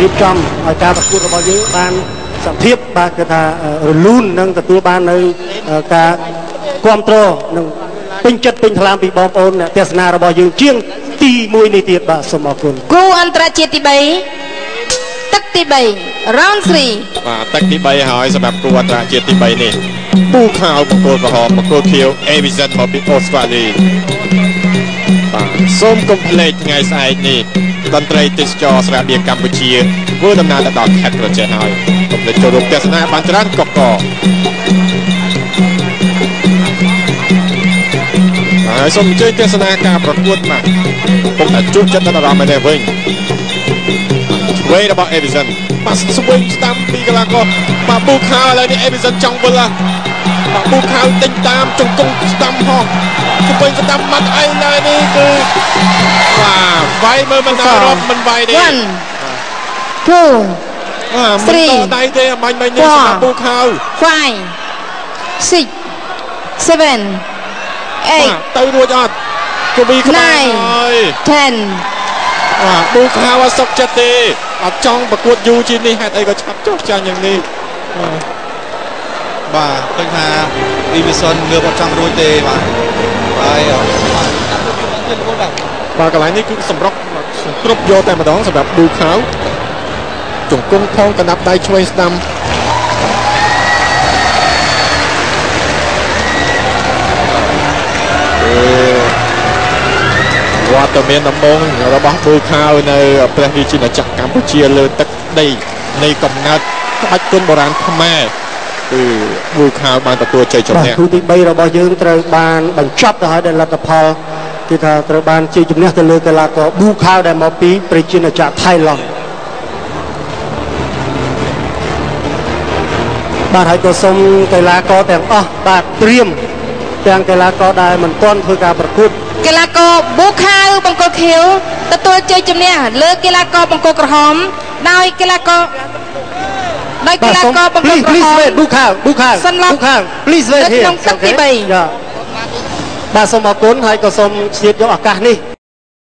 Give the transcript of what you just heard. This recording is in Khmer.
រៀបចំឲ្យការប្រកួតរបស់យើងបានសភាពបាទគឺថារលូននិងទទួលបាននៅការគ្រប់គ្រងនិងពេញចិត្តពេញថ្លើមពីបងប្អូនអ្នកទស្សនារបស់យើងជាងទី1នេះទៀតបាទសូមអរគុណគូអន្តរជាតិទី3ទឹកទី3 round 3បាទទឹកទី3ហើយសម្រាប់គូអន្តរជាតិទី3នេះពូខៅបង្គោលក្រហមបង្គោលខៀវ Avison មកពីអូស្ត្រាលីបាទសូមកុំភ្លេចថ្ងៃស្អែកនេះតន្ត្រីទេសចរស្រាបៀរកម្ពុជាធ្វើដំណើរទៅដល់ខេត្តក្រចេះហើយកុំភ្លេចចូលរួមទស្សនាបានច្រើនកកហើយសូមអញ្ជើញទស្សនាការប្រកួតបាទពុកតែជួបចិត្តដល់អារម្មណ៍នេះវិញឆ្វេងរបស់ Avison បាទស្វែងស្ដាំពីកីឡាករបាទពូខៅឥឡូវនេះ Avison ចង់វិលបាទពូខៅទិញតាមជង្គង់ស្ដាំហោះឆ្វេងស្ដាំមាត់ឯឡើយនេះគឺបាទវាយមើលមិនដល់រត់មិនវាយទេ1 2 មិនតដៃទេអមាញ់នេះសម្រាប់ពូខៅ5 6 7 8ទៅរួចអត់គវីក្បាលហើយ10បាទពូខៅអត់សុខចិត្តទេអត់ចង់ប្រកួតយូរជាងនេះហេតុអីក៏ឆាប់ចុះចាញ់យ៉ាងនេះបាទឃើញថា Avison លើអត់ចង់រួចទេបាទហើយបាទកន្លែងនេះគឺសម្រុកគ្រប់យកតែម្ដងសម្រាប់ពូខៅជង្គង់ផងកណ្ដាប់ដៃឆ្វេងស្ដាំវត្តមានដំបងរបស់ពូខៅនៅព្រះរាជាណាចក្រកម្ពុជាលើទឹកដីនៃកំណើតក្បាច់គុនបុរាណខ្មែរគឺពូខៅបានទទួលជ័យជំនះគូទី3របស់យើងត្រូវបានបញ្ចប់ទៅហើយដោយលទ្ធផលគឺថាត្រូវបានជ័យជំនះទៅលើកីឡាករប៊ូខៅដែលមកពីប្រជាណាចក្រថៃឡង់បាទហើយក៏សូមកីឡាករទាំងអស់បាទត្រៀមទាំងកីឡាករដែលមិនទាន់ធ្វើការប្រកួតកីឡាករប៊ូខៅបង្គោលខៀវទទួលជ័យជំនះលើកីឡាករបង្គោលក្រហមដោយកីឡាករបង្គោលក្រហមប៊ូខៅ please wait here ក្នុងទឹកទី3បាទសូមអរគុណហើយក៏សូមឆ្លៀតយកឱកាសនេះ